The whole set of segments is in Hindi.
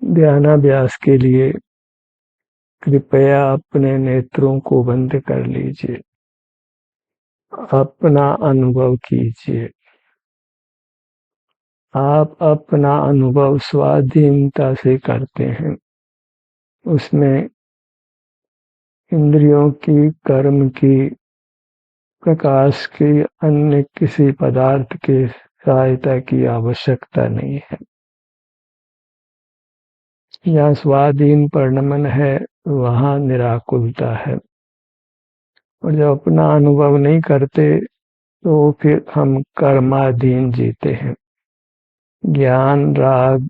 ध्यानाभ्यास के लिए कृपया अपने नेत्रों को बंद कर लीजिए। अपना अनुभव कीजिए। आप अपना अनुभव स्वाधीनता से करते हैं। उसमें इंद्रियों की, कर्म की, प्रकाश की, अन्य किसी पदार्थ की सहायता की आवश्यकता नहीं है। जहाँ स्वाधीन परिणमन है वहाँ निराकुलता है। और जब अपना अनुभव नहीं करते तो फिर हम कर्माधीन जीते हैं। ज्ञान, राग,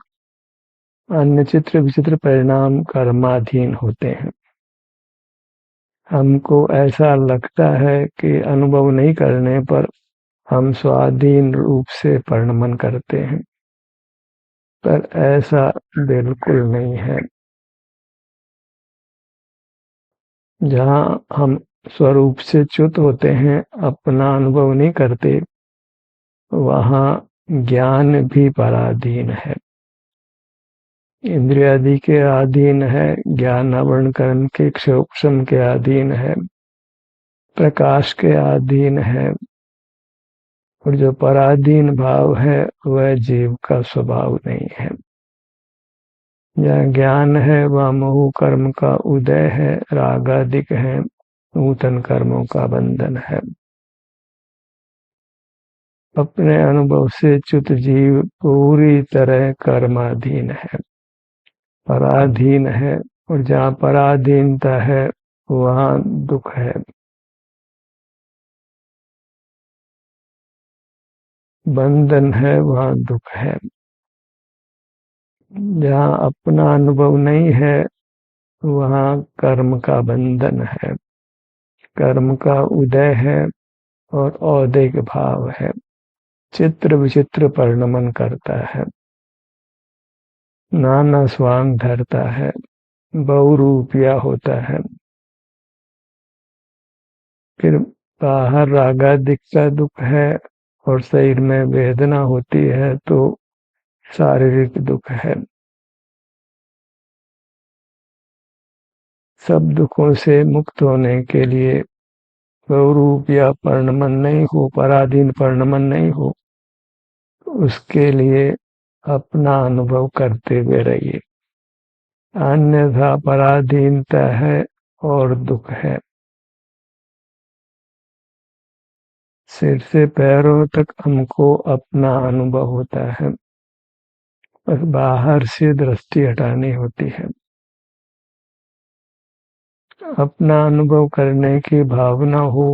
अन्य चित्र विचित्र परिणाम कर्माधीन होते हैं। हमको ऐसा लगता है कि अनुभव नहीं करने पर हम स्वाधीन रूप से परिणमन करते हैं, पर ऐसा बिल्कुल नहीं है। जहाँ हम स्वरूप से च्युत होते हैं, अपना अनुभव नहीं करते, वहाँ ज्ञान भी पराधीन है। इंद्रियादि के अधीन है, ज्ञान आवरण कर्म के क्षोक्षम के अधीन है, प्रकाश के अधीन है। और जो पराधीन भाव है वह जीव का स्वभाव नहीं है। जहाँ ज्ञान है वहाँ मोह कर्म का उदय है, रागादिक है, नूतन कर्मों का बंधन है। अपने अनुभव से च्युत जीव पूरी तरह कर्माधीन है, पराधीन है। और जहाँ पराधीनता है वहाँ दुख है। बंधन है वहाँ दुख है। जहाँ अपना अनुभव नहीं है वहाँ कर्म का बंधन है, कर्म का उदय है और औदैक भाव है। चित्र विचित्र परिणमन करता है, नाना स्वांग धरता है, बहुरूपिया होता है। फिर बाहर रागादिक का दुख है और शरीर में वेदना होती है तो शारीरिक दुख है। सब दुखों से मुक्त होने के लिए बहुरूप या परिणमन नहीं हो, पराधीन परिणमन नहीं हो, उसके लिए अपना अनुभव करते हुए रहिए। अन्यथा पराधीनता है और दुख है। सिर से पैरों तक हमको अपना अनुभव होता है, बस बाहर से दृष्टि हटानी होती है। अपना अनुभव करने की भावना हो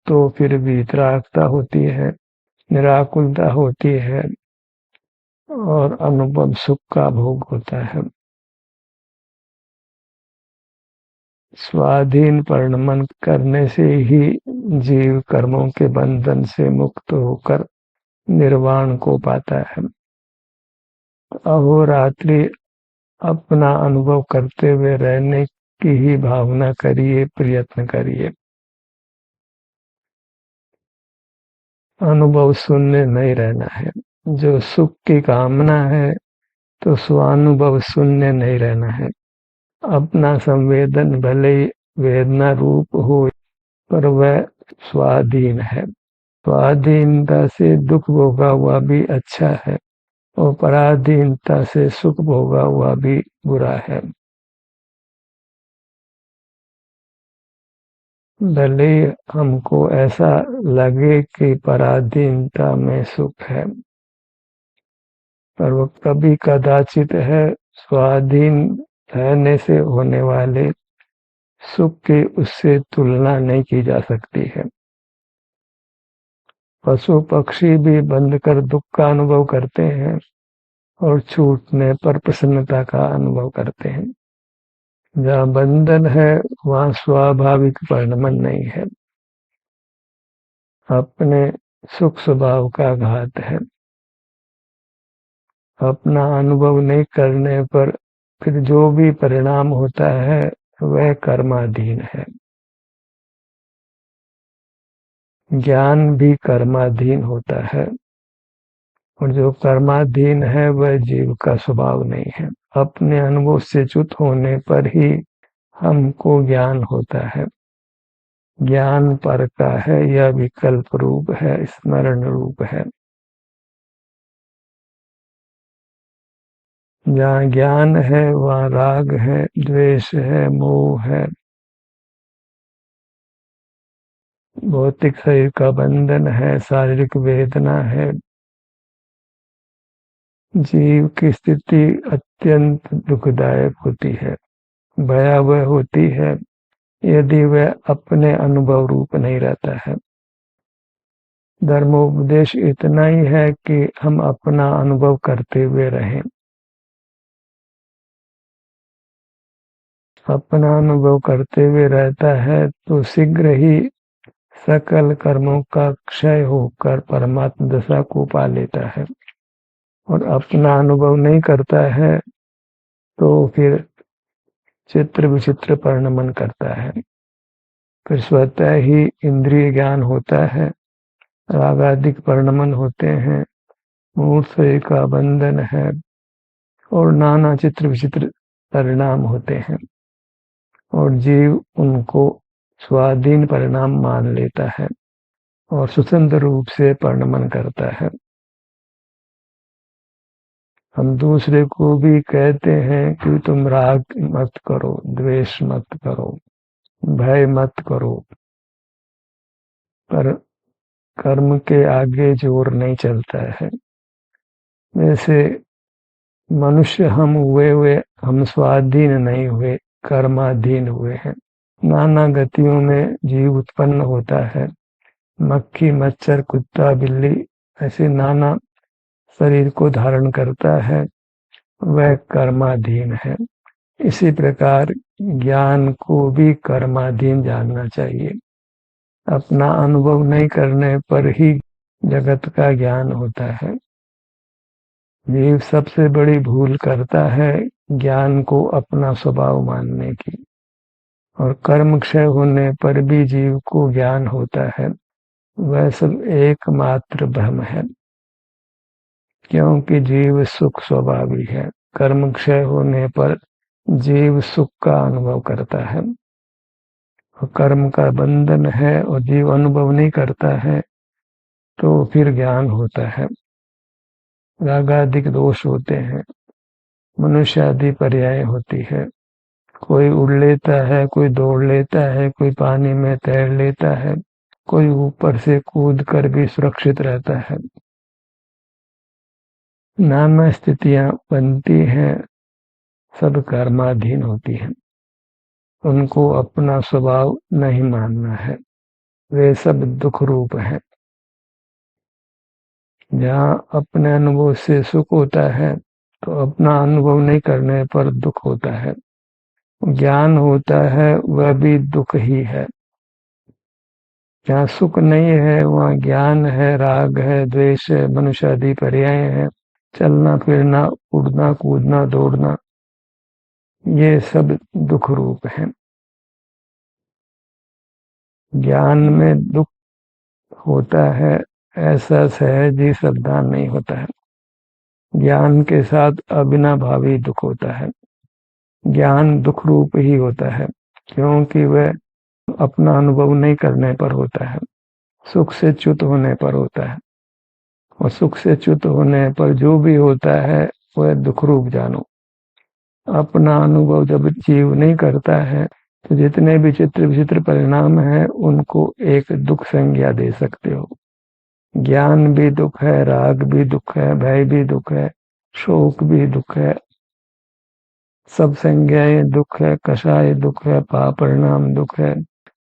तो फिर वितरागता होती है, निराकुलता होती है और अनुभव सुख का भोग होता है। स्वाधीन परिणमन करने से ही जीव कर्मों के बंधन से मुक्त होकर निर्वाण को पाता है। अहोरात्रि अपना अनुभव करते हुए रहने की ही भावना करिए, प्रयत्न करिए। अनुभव शून्य नहीं रहना है। जो सुख की कामना है तो स्वानुभव शून्य नहीं रहना है। अपना संवेदन भले ही वेदना रूप हो पर वह स्वाधीन है। स्वाधीनता से दुख भोगा हुआ भी अच्छा है और पराधीनता से सुख भोगा हुआ भी बुरा है। भले हमको ऐसा लगे कि पराधीनता में सुख है, पर वो कभी कदाचित है। स्वाधीन रहने से होने वाले सुख की उससे तुलना नहीं की जा सकती है। पशु पक्षी भी बंध कर दुख का अनुभव करते हैं और छूटने पर प्रसन्नता का अनुभव करते हैं। जहाँ बंधन है वहाँ स्वाभाविक परिणमन नहीं है, अपने सुख स्वभाव का घात है। अपना अनुभव नहीं करने पर फिर जो भी परिणाम होता है वह कर्माधीन है। ज्ञान भी कर्माधीन होता है और जो कर्माधीन है वह जीव का स्वभाव नहीं है। अपने अनुभव से च्युत होने पर ही हमको ज्ञान होता है। ज्ञान पर का है, यह विकल्प रूप है, स्मरण रूप है। जहाँ ज्ञान है वहाँ राग है, द्वेष है, मोह है, भौतिक शरीर का बंधन है, शारीरिक वेदना है। जीव की स्थिति अत्यंत दुखदायक होती है, भयावह होती है, यदि वह अपने अनुभव रूप नहीं रहता है। धर्मोपदेश इतना ही है कि हम अपना अनुभव करते हुए रहें। अपना अनुभव करते हुए रहता है तो शीघ्र ही सकल कर्मों का क्षय होकर परमात्म दशा को पा लेता है। और अपना अनुभव नहीं करता है तो फिर चित्र विचित्र परिणमन करता है। फिर स्वतः ही इंद्रिय ज्ञान होता है, रागादिक परिणमन होते हैं, मूर्छा का बंधन है और नाना चित्र विचित्र परिणाम होते हैं और जीव उनको स्वाधीन परिणाम मान लेता है और स्वतंत्र रूप से परिणमन करता है। हम दूसरे को भी कहते हैं कि तुम राग मत करो, द्वेष मत करो, भय मत करो, पर कर्म के आगे जोर नहीं चलता है। जैसे मनुष्य हम स्वाधीन नहीं हुए, कर्माधीन हुए हैं। नाना गतियों में जीव उत्पन्न होता है, मक्खी, मच्छर, कुत्ता, बिल्ली, ऐसे नाना शरीर को धारण करता है, वह कर्माधीन है। इसी प्रकार ज्ञान को भी कर्माधीन जानना चाहिए। अपना अनुभव नहीं करने पर ही जगत का ज्ञान होता है। जीव सबसे बड़ी भूल करता है ज्ञान को अपना स्वभाव मानने की, और कर्म क्षय होने पर भी जीव को ज्ञान होता है। वह सब एकमात्र भ्रम है, क्योंकि जीव सुख स्वभावी है। कर्म क्षय होने पर जीव सुख का अनुभव करता है। कर्म का बंधन है और जीव अनुभव नहीं करता है तो फिर ज्ञान होता है। रागादिक दोष होते हैं, मनुष्य आदि पर्याय होती है। कोई उड़ लेता है, कोई दौड़ लेता है, कोई पानी में तैर लेता है, कोई ऊपर से कूद कर भी सुरक्षित रहता है। नाना स्थितियां बनती हैं, सब कर्माधीन होती हैं। उनको अपना स्वभाव नहीं मानना है, वे सब दुख रूप हैं। जहाँ अपने अनुभव से सुख होता है तो अपना अनुभव नहीं करने पर दुख होता है। ज्ञान होता है वह भी दुख ही है। जहाँ सुख नहीं है वहाँ ज्ञान है, राग है, द्वेष है, मनुष्य आदि पर्याय है, चलना फिरना, उड़ना कूदना दौड़ना, ये सब दुख रूप है। ज्ञान में दुख होता है ऐसा सहज ही सावधान नहीं होता है। ज्ञान के साथ अविनाभावी दुख होता है। ज्ञान दुख रूप ही होता है, क्योंकि वह अपना अनुभव नहीं करने पर होता है, सुख से च्युत होने पर होता है। और सुख से च्युत होने पर जो भी होता है वह दुख रूप जानो। अपना अनुभव जब जीव नहीं करता है तो जितने भी चित्र विचित्र परिणाम है उनको एक दुख संज्ञा दे सकते हो। ज्ञान भी दुख है, राग भी दुख है, भय भी दुख है, शोक भी दुख है, सब संज्ञाएं दुख है, कषाय दुख है, पाप परिणाम दुख है,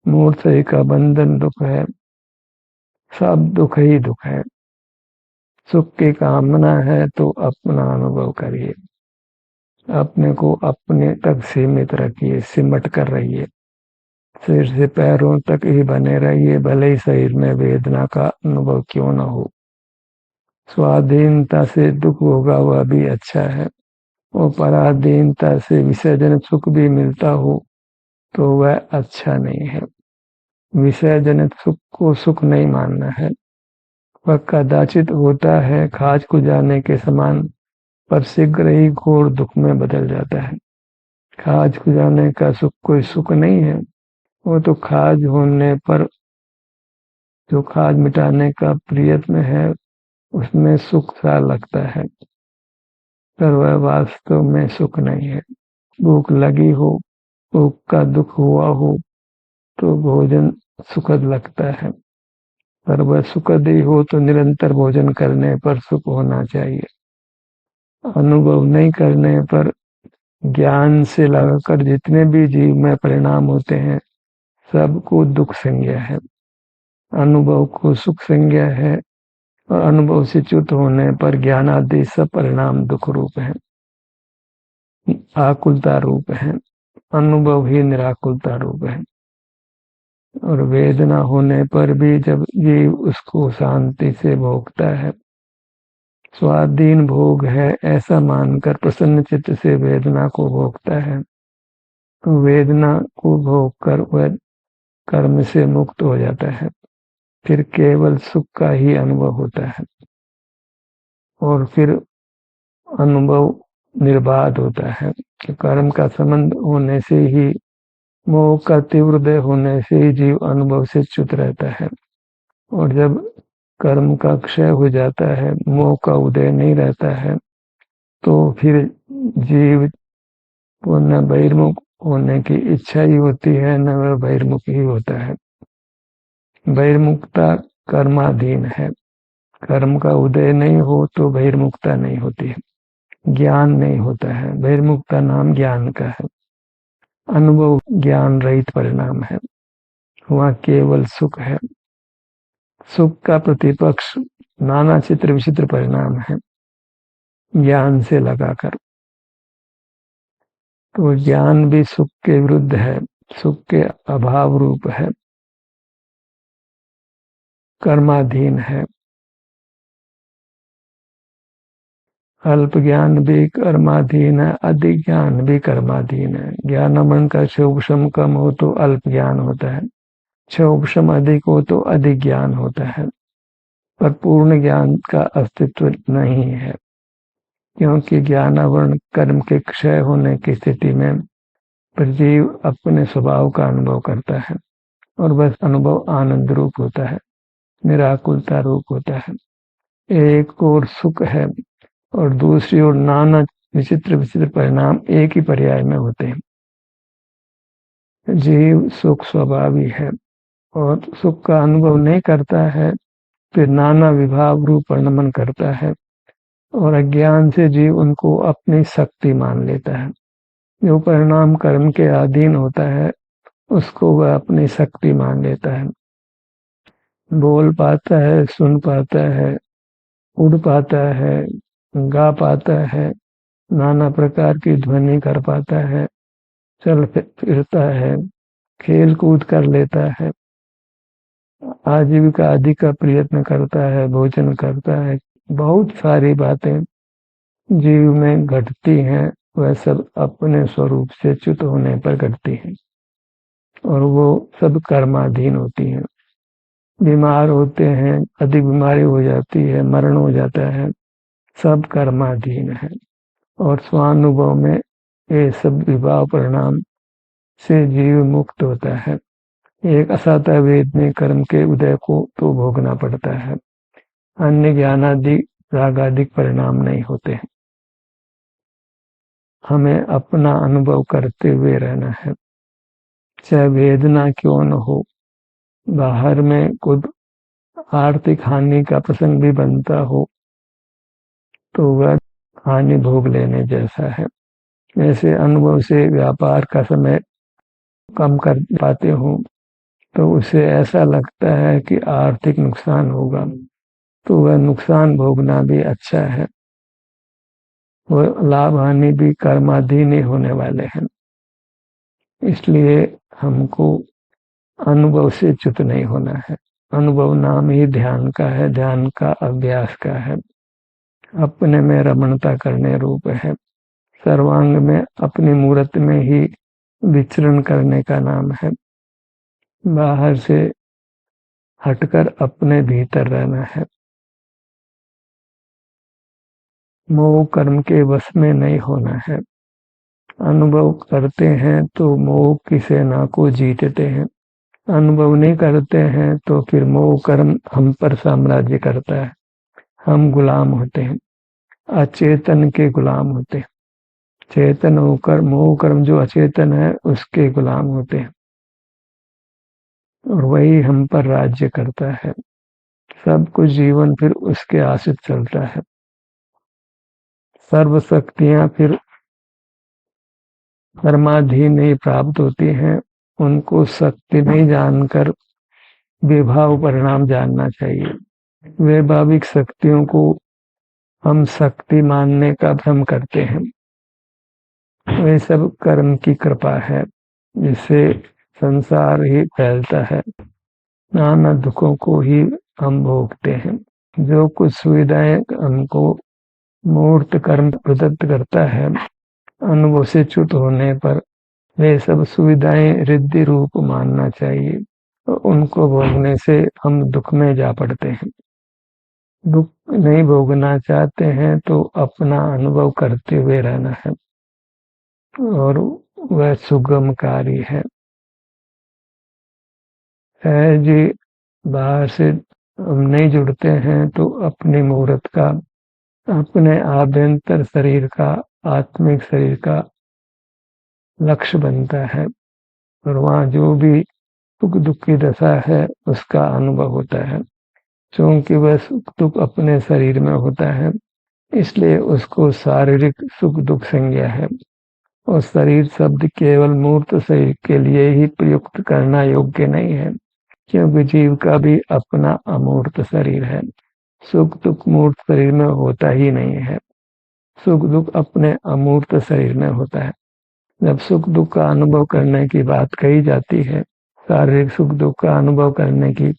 मूर्छा का बंधन दुख है, सब दुख ही दुख है। सुख की कामना है तो अपना अनुभव करिए, अपने को अपने तक सीमित रखिए, सिमट कर रहिए, सिर से पैरों तक ही बने रहिए, भले ही शरीर में वेदना का अनुभव क्यों न हो। स्वाधीनता से दुख होगा वह भी अच्छा है, और पराधीनता से विसर्जन सुख भी मिलता हो तो वह अच्छा नहीं है। विषय जनित सुख को सुख नहीं मानना है, वह कदाचित होता है खाज को जाने के समान, पर शीघ्र ही घोर दुख में बदल जाता है। खाज को जाने का सुख कोई सुख नहीं है, वो तो खाज होने पर जो खाज मिटाने का प्रयत्न है उसमें सुख सा लगता है, पर वह वास्तव में सुख नहीं है। भूख लगी हो, भूख का दुख हुआ हो तो भोजन सुखद लगता है, पर वह सुखद ही हो तो निरंतर भोजन करने पर सुख होना चाहिए। अनुभव नहीं करने पर ज्ञान से लगाकर जितने भी जीव में परिणाम होते हैं सबको दुख संज्ञा है, अनुभव को सुख संज्ञा है, और अनुभव से च्युत होने पर ज्ञान आदि सब परिणाम दुख रूप है, आकुलता रूप है। अनुभव ही निराकुलता रूप है। और वेदना होने पर भी जब जीव उसको शांति से भोगता है, स्वाधीन भोग है ऐसा मानकर प्रसन्न चित्त से वेदना को भोगता है, तो वेदना को भोग कर वह कर्म से मुक्त हो जाता है। फिर केवल सुख का ही अनुभव होता है, और फिर अनुभव निर्बाध होता है। कर्म का संबंध होने से ही, मोह का तीव्र उदय होने से ही जीव अनुभव से च्युत रहता है, और जब कर्म का क्षय हो जाता है, मोह का उदय नहीं रहता है, तो फिर जीव को न बहिर्मुख होने की इच्छा ही होती है, न वह बहिर्मुख ही होता है। बहिर्मुखता कर्माधीन है, कर्म का उदय नहीं हो तो बहिर्मुखता नहीं होती है, ज्ञान नहीं होता है। बहिर्मुखता नाम ज्ञान का है, अनुभव ज्ञान रहित परिणाम है, वहाँ केवल सुख है। सुख का प्रतिपक्ष नाना चित्र विचित्र परिणाम है ज्ञान से लगाकर, तो ज्ञान भी सुख के विरुद्ध है, सुख के अभाव रूप है, कर्माधीन है। अल्प ज्ञान भी कर्माधीन है, अधिक ज्ञान भी कर्माधीन है। ज्ञानमन का क्षोभम कम हो तो अल्प ज्ञान होता है, क्षोभम अधिक हो तो अधिक ज्ञान होता है, पर पूर्ण ज्ञान का अस्तित्व नहीं है, क्योंकि ज्ञानावरण कर्म के क्षय होने की स्थिति में जीव अपने स्वभाव का अनुभव करता है, और वह अनुभव आनंद रूप होता है, निराकुलता रूप होता है। एक और सुख है और दूसरी ओर नाना विचित्र विचित्र परिणाम एक ही पर्याय में होते हैं। जीव सुख स्वभावी है और सुख का अनुभव नहीं करता है, फिर नाना विभाव रूप परिणमन करता है, और अज्ञान से जीव उनको अपनी शक्ति मान लेता है। जो परिणाम कर्म के अधीन होता है उसको वह अपनी शक्ति मान लेता है, बोल पाता है, सुन पाता है, उड़ पाता है, गा पाता है, नाना प्रकार की ध्वनि कर पाता है, चल फिरता है, खेल कूद कर लेता है, आजीविका आदि का प्रयत्न करता है, भोजन करता है। बहुत सारी बातें जीव में घटती हैं, वह सब अपने स्वरूप से च्युत होने पर घटती हैं, और वो सब कर्माधीन होती हैं। बीमार होते हैं, अधिक बीमारी हो जाती है, मरण हो जाता है, सब कर्माधीन है। और स्वानुभव में ये सब विभाव परिणाम से जीव मुक्त होता है। एक असता वेद में कर्म के उदय को तो भोगना पड़ता है, अन्य ज्ञानादि रागादिक परिणाम नहीं होते हैं। हमें अपना अनुभव करते हुए रहना है, चाहे वेदना क्यों न हो। बाहर में खुद आर्थिक हानि का प्रसंग भी बनता हो तो वह हानि भोग लेने जैसा है। जैसे अनुभव से व्यापार का समय कम कर पाते हो तो उसे ऐसा लगता है कि आर्थिक नुकसान होगा, तो वह नुकसान भोगना भी अच्छा है। वह लाभ हानि भी कर्माधीन ही होने वाले हैं, इसलिए हमको अनुभव से च्युत नहीं होना है। अनुभव नाम ही ध्यान का है, ध्यान का अभ्यास का है, अपने में रमणता करने रूप है, सर्वांग में अपनी मूर्त में ही विचरण करने का नाम है। बाहर से हटकर अपने भीतर रहना है। मोह कर्म के वश में नहीं होना है। अनुभव करते हैं तो मोह की सेना को जीतते हैं, अनुभव नहीं करते हैं तो फिर मोह कर्म हम पर साम्राज्य करता है, हम गुलाम होते हैं, अचेतन के गुलाम होते हैं। चेतन होकर मोह कर्म जो अचेतन है उसके गुलाम होते हैं और वही हम पर राज्य करता है। सब कुछ जीवन फिर उसके आश्रित चलता है। सर्व शक्तियां फिर कर्माधीन ही प्राप्त होती हैं। उनको शक्ति नहीं जानकर विभाव परिणाम जानना चाहिए। वैभाविक शक्तियों को हम शक्ति मानने का भ्रम करते हैं। वे सब कर्म की कृपा है जिससे संसार ही फैलता है, नाना दुखों को ही हम भोगते हैं। जो कुछ सुविधाएं हमको मूर्त कर्म प्रदत्त करता है, अनुभव से च्युत होने पर वे सब सुविधाएं रिद्धि रूप मानना चाहिए। उनको भोगने से हम दुख में जा पड़ते हैं। दुख नहीं भोगना चाहते हैं तो अपना अनुभव करते हुए रहना है और वह सुगम कार्य है। जी बाहर से हम नहीं जुड़ते हैं तो अपने मुहूर्त का, अपने आभ्यंतर शरीर का, आत्मिक शरीर का लक्ष्य बनता है और वहाँ जो भी सुख दुख की दशा है उसका अनुभव होता है। क्योंकि वह सुख दुख अपने शरीर में होता है इसलिए उसको शारीरिक सुख दुख संज्ञा है और शरीर शब्द केवल मूर्त शरीर के लिए ही प्रयुक्त करना योग्य नहीं है, क्योंकि जीव का भी अपना अमूर्त शरीर है। सुख दुख मूर्त शरीर में होता ही नहीं है, सुख दुख अपने अमूर्त शरीर में होता है। जब सुख दुख का अनुभव करने की बात कही जाती है, शारीरिक सुख दुख का अनुभव करने की,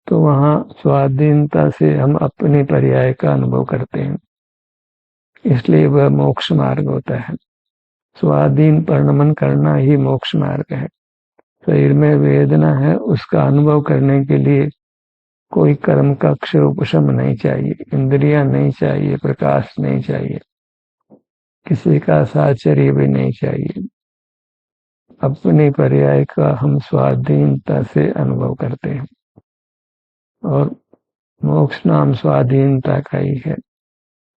तो वहाँ स्वाधीनता से हम अपने पर्याय का अनुभव करते हैं, इसलिए वह मोक्ष मार्ग होता है। स्वाधीन परिणमन करना ही मोक्ष मार्ग है। शरीर में वेदना है उसका अनुभव करने के लिए कोई कर्म का क्षय उपशम नहीं चाहिए, इंद्रियां नहीं चाहिए, प्रकाश नहीं चाहिए, किसी का साहचर्य भी नहीं चाहिए। अपने पर्याय का हम स्वाधीनता से अनुभव करते हैं और मोक्ष नाम स्वाधीनता का ही है।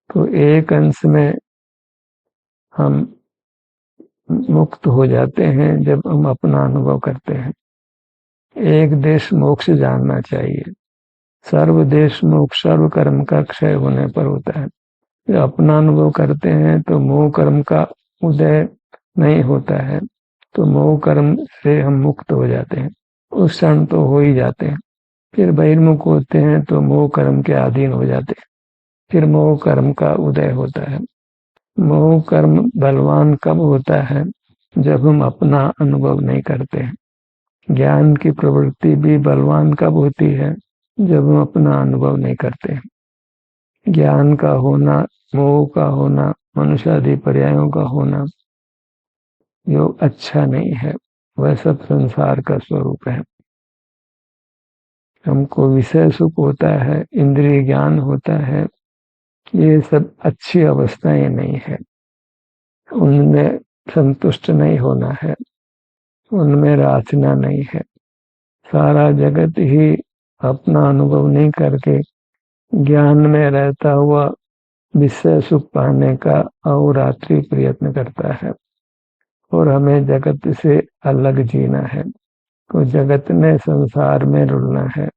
तो एक अंश में हम मुक्त हो जाते हैं जब हम अपना अनुभव करते हैं। एक देश मोक्ष जानना चाहिए। सर्व देश मोक्ष सर्व कर्म का क्षय होने पर होता है। जब अपना अनुभव करते हैं तो मोह कर्म का उदय नहीं होता है, तो मोह कर्म से हम मुक्त हो जाते हैं। उस क्षण तो हो ही जाते हैं। फिर बहिर्मुख होते हैं तो मोह कर्म के अधीन हो जाते हैं। फिर मोह कर्म का उदय होता है। मोह कर्म बलवान कब होता है? जब हम अपना अनुभव नहीं करते हैं। ज्ञान की प्रवृत्ति भी बलवान कब होती है? जब हम अपना अनुभव नहीं करते हैं। ज्ञान का होना, मोह का होना, मनुष्यादि पर्यायों का होना जो अच्छा नहीं है, वह सब संसार का स्वरूप है। हमको विषय सुख होता है, इंद्रिय ज्ञान होता है, ये सब अच्छी अवस्थाएं नहीं है। उनमें संतुष्ट नहीं होना है, उनमें राचना नहीं है। सारा जगत ही अपना अनुभव नहीं करके ज्ञान में रहता हुआ विषय सुख पाने का अहोरात्रि प्रयत्न करता है और हमें जगत से अलग जीना है। तो जगत में संसार में रुलना है।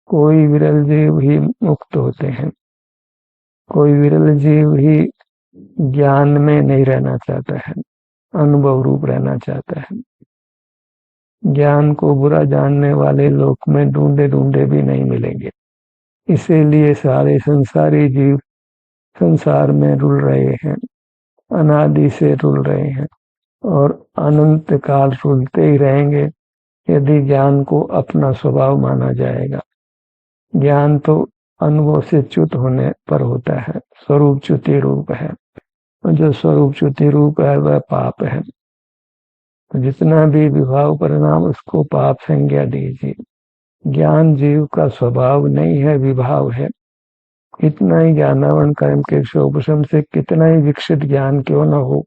कोई विरल जीव ही मुक्त होते हैं, कोई विरल जीव ही ज्ञान में नहीं रहना चाहता है, अनुभव रूप रहना चाहता है। ज्ञान को बुरा जानने वाले लोक में ढूंढे ढूंढे भी नहीं मिलेंगे। इसीलिए सारे संसारी जीव संसार में रुल रहे हैं, अनादि से रुल रहे हैं और अनंत काल रुलते ही रहेंगे यदि ज्ञान को अपना स्वभाव माना जाएगा। ज्ञान तो अनुभव से च्युत होने पर होता है, स्वरूप च्युति रूप है। जो स्वरूप च्युति रूप है वह पाप है। तो जितना भी विभाव परिणाम उसको पाप संज्ञा दीजिए। ज्ञान जीव का स्वभाव नहीं है, विभाव है। कितना ही ज्ञानावरण कर्म के उपशम से कितना ही विकसित ज्ञान क्यों न हो,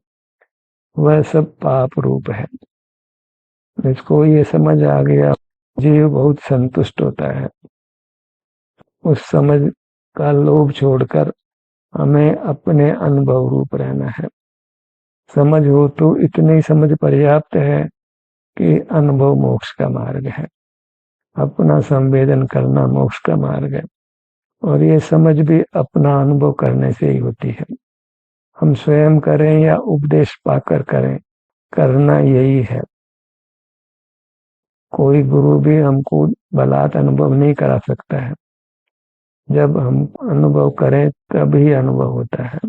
वह सब पाप रूप है। जिसको ये समझ आ गया, जीव बहुत संतुष्ट होता है। उस समझ का लोभ छोड़कर हमें अपने अनुभव रूप रहना है। समझ हो तो इतनी समझ पर्याप्त है कि अनुभव मोक्ष का मार्ग है। अपना संवेदन करना मोक्ष का मार्ग है। और ये समझ भी अपना अनुभव करने से ही होती है। हम स्वयं करें या उपदेश पाकर करें, करना यही है। कोई गुरु भी हमको बलात् अनुभव नहीं करा सकता है। जब हम अनुभव करें तभी अनुभव होता है।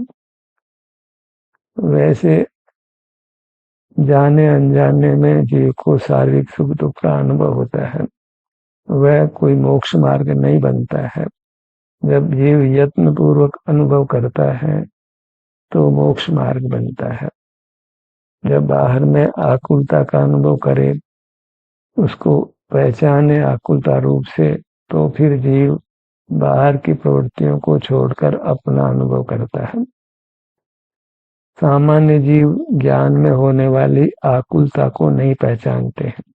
वैसे जाने अनजाने में जीव को शारीरिक सुख दुख का अनुभव होता है, वह कोई मोक्ष मार्ग नहीं बनता है। जब जीव यत्न पूर्वक अनुभव करता है तो मोक्ष मार्ग बनता है। जब बाहर में आकुलता का अनुभव करे, उसको पहचाने आकुलता रूप से, तो फिर जीव बाहर की प्रवृत्तियों को छोड़कर अपना अनुभव करता है। सामान्य जीव ज्ञान में होने वाली आकुलता को नहीं पहचानते हैं,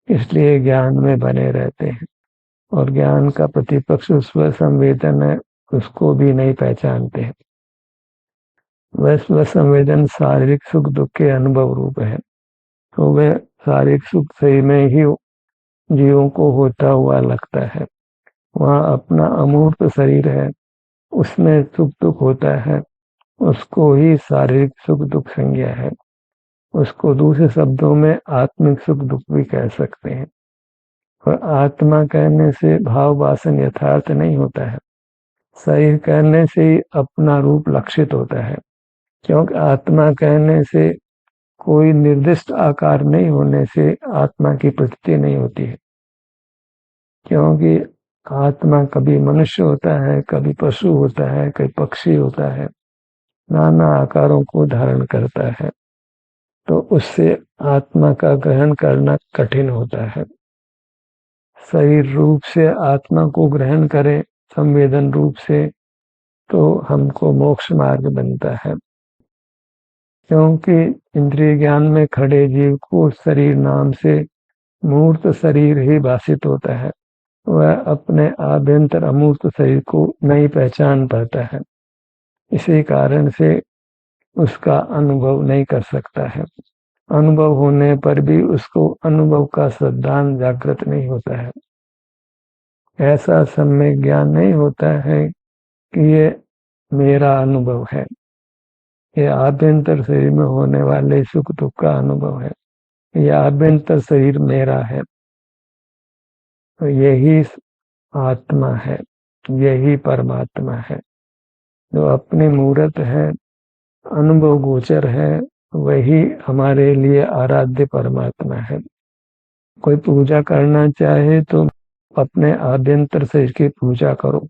इसलिए ज्ञान में बने रहते हैं। और ज्ञान का प्रतिपक्ष स्व संवेदन है, उसको भी नहीं पहचानते हैं। वह स्व संवेदन शारीरिक सुख दुख के अनुभव रूप है। तो वह शारीरिक सुख सही में ही जीवों को होता हुआ लगता है। वहाँ अपना अमूर्त शरीर है, उसमें सुख दुख होता है, उसको ही शारीरिक सुख दुख संज्ञा है। उसको दूसरे शब्दों में आत्मिक सुख दुख भी कह सकते हैं। और आत्मा कहने से भाव वासन यथार्थ नहीं होता है। शरीर कहने से ही अपना रूप लक्षित होता है, क्योंकि आत्मा कहने से कोई निर्दिष्ट आकार नहीं होने से आत्मा की प्रतीति नहीं होती है। क्योंकि आत्मा कभी मनुष्य होता है, कभी पशु होता है, कभी पक्षी होता है, नाना आकारों को धारण करता है। तो उससे आत्मा का ग्रहण करना कठिन होता है। शरीर रूप से आत्मा को ग्रहण करे संवेदन रूप से, तो हमको मोक्ष मार्ग बनता है। क्योंकि इंद्रिय ज्ञान में खड़े जीव को शरीर नाम से मूर्त शरीर ही भाषित होता है। वह अपने आभ्यंतर अमूर्त शरीर को नहीं पहचान पाता है। इसी कारण से उसका अनुभव नहीं कर सकता है। अनुभव होने पर भी उसको अनुभव का सिद्धांत जागृत नहीं होता है। ऐसा सम्यक ज्ञान नहीं होता है कि ये मेरा अनुभव है, ये आभ्यंतर शरीर में होने वाले सुख दुख का अनुभव है, यह आभ्यंतर शरीर मेरा है। तो यही आत्मा है, यही परमात्मा है। जो अपनी मूर्त है, अनुभव गोचर है, वही हमारे लिए आराध्य परमात्मा है। कोई पूजा करना चाहे तो अपने आभ्यंतर शरीर की पूजा करो,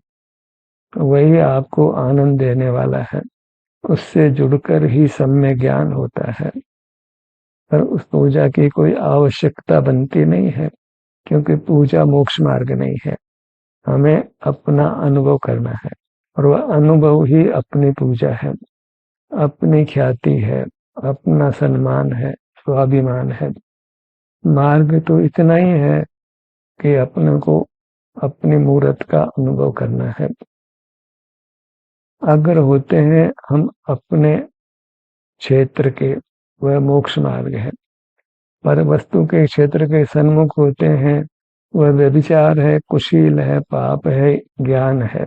वही आपको आनंद देने वाला है। उससे जुड़कर ही सम्यक ज्ञान होता है। पर उस पूजा की कोई आवश्यकता बनती नहीं है, क्योंकि पूजा मोक्ष मार्ग नहीं है। हमें अपना अनुभव करना है, और वह अनुभव ही अपनी पूजा है, अपनी ख्याति है, अपना सम्मान है, स्वाभिमान है। मार्ग तो इतना ही है कि अपने को अपनी मूर्त का अनुभव करना है। अगर होते हैं हम अपने क्षेत्र के, वह मोक्ष मार्ग है। पर वस्तु के क्षेत्र के सन्मुख होते हैं, वह व्यभिचार है, कुशील है, पाप है, ज्ञान है।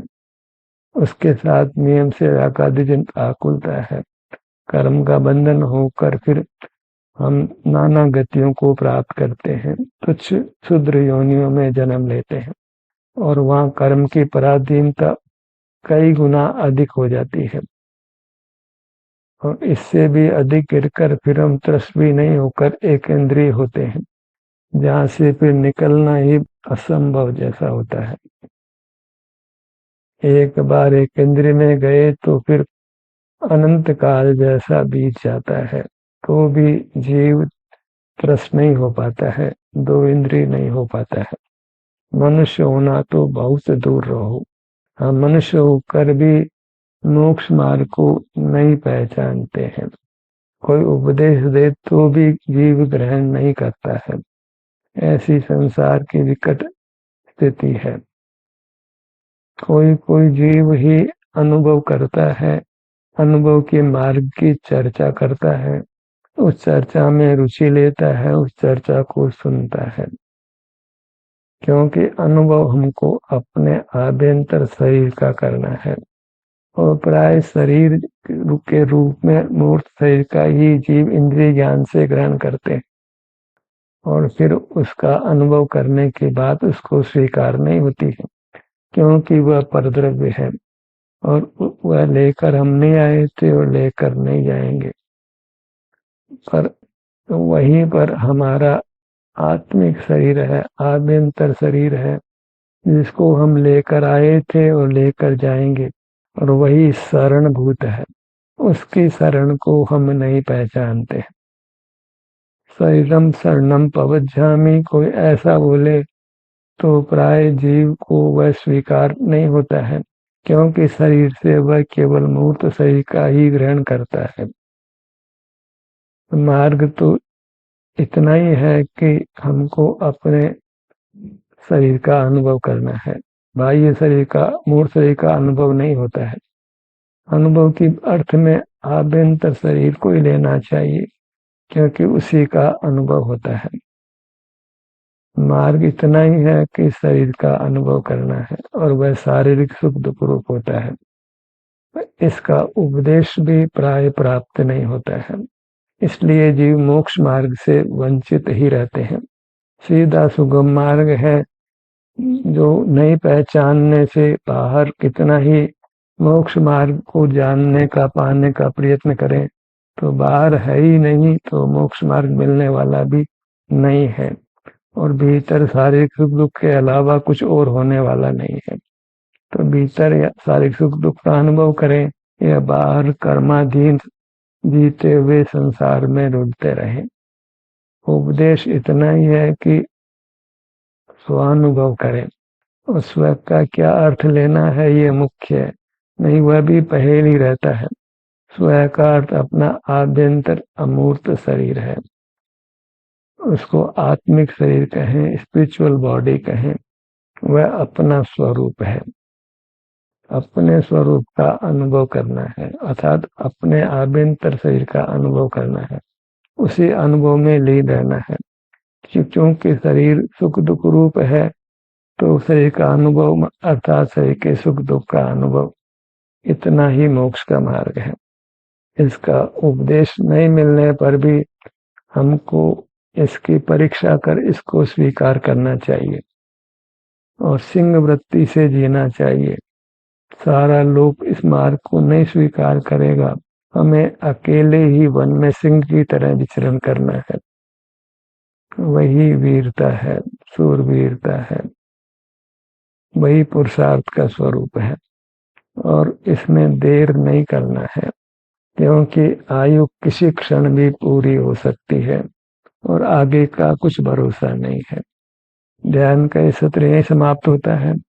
उसके साथ नियम से आकादिजन आकुलता है। कर्म का बंधन होकर फिर हम नाना गतियों को प्राप्त करते हैं, तुच्छ क्षुद्र योनियों में जन्म लेते हैं, और वहाँ कर्म की पराधीनता कई गुना अधिक हो जाती है। और इससे भी अधिक गिरकर फिर हम त्रस्वी नहीं होकर एक इंद्रिय होते हैं, जहाँ से फिर निकलना ही असंभव जैसा होता है। एक बार एक इंद्रिय में गए तो फिर अनंत काल जैसा बीत जाता है, तो भी जीव त्रस्त नहीं हो पाता है, दो इंद्रिय नहीं हो पाता है। मनुष्य होना तो बहुत दूर रहो, हम मनुष्य होकर भी मोक्ष मार्ग को नहीं पहचानते हैं। कोई उपदेश दे तो भी जीव ग्रहण नहीं करता है। ऐसी संसार की विकट स्थिति है। कोई कोई जीव ही अनुभव करता है, अनुभव के मार्ग की चर्चा करता है, उस चर्चा में रुचि लेता है, उस चर्चा को सुनता है। क्योंकि अनुभव हमको अपने आभ्यंतर शरीर का करना है और प्राय शरीर के रूप में मूर्त शरीर का ही जीव इंद्रिय ज्ञान से ग्रहण करते हैं और फिर उसका अनुभव करने के बाद उसको स्वीकार नहीं होती है, क्योंकि वह परद्रव्य है और वह लेकर हम नहीं आए थे और लेकर नहीं जाएंगे। पर वहीं पर हमारा आत्मिक शरीर है, आभ्यंतर शरीर है, जिसको हम लेकर आए थे और लेकर जाएंगे, और वही शरणभूत है। उसकी शरण को हम नहीं पहचानते। शरीरम शरणम पवज्जामि, कोई ऐसा बोले तो प्राय जीव को वह स्वीकार नहीं होता है, क्योंकि शरीर से वह केवल मूर्त शरीर का ही ग्रहण करता है। मार्ग तो इतना ही है कि हमको अपने शरीर का अनुभव करना है। बाह्य शरीर का, मूर्त शरीर का अनुभव नहीं होता है। अनुभव की अर्थ में आभ्यंतर शरीर को ही लेना चाहिए, क्योंकि उसी का अनुभव होता है। मार्ग इतना ही है कि शरीर का अनुभव करना है और वह शारीरिक सुख दुख रूप होता है। इसका उपदेश भी प्राय प्राप्त नहीं होता है, इसलिए जीव मोक्ष मार्ग से वंचित ही रहते हैं। सीधा सुगम मार्ग है जो नहीं पहचानने से बाहर कितना ही मोक्ष मार्ग को जानने का, पाने का प्रयत्न करें तो बाहर है ही नहीं, तो मोक्ष मार्ग मिलने वाला भी नहीं है और भीतर शारीरिक सुख दुख के अलावा कुछ और होने वाला नहीं है। तो भीतर या शारीरिक सुख दुख का अनुभव करें या बाहर कर्माधीन जीते हुए संसार में रुलते रहें। उपदेश इतना ही है कि स्वानुभव करें और स्व का क्या अर्थ लेना है ये मुख्य है, नहीं वह भी पहेल ही रहता है। स्व का अर्थ अपना आभ्यंतर अमूर्त शरीर है, उसको आत्मिक शरीर कहें, स्पिरिचुअल बॉडी कहें, वह अपना स्वरूप है। अपने स्वरूप का अनुभव करना है, अर्थात अपने आभ्यंतर शरीर का अनुभव करना है, उसी अनुभव में लीन रहना है। क्योंकि शरीर सुख दुख रूप है, तो शरीर का अनुभव अर्थात शरीर के सुख दुख का अनुभव, इतना ही मोक्ष का मार्ग है। इसका उपदेश नहीं मिलने पर भी हमको इसकी परीक्षा कर इसको स्वीकार करना चाहिए और सिंह वृत्ति से जीना चाहिए। सारा लोग इस मार्ग को नहीं स्वीकार करेगा, हमें अकेले ही वन में सिंह की तरह विचरण करना है। वही वीरता है, सूरवीरता है, वही पुरुषार्थ का स्वरूप है और इसमें देर नहीं करना है, क्योंकि आयु किसी क्षण भी पूरी हो सकती है और आगे का कुछ भरोसा नहीं है। ध्यान का ये सत्र यही समाप्त होता है।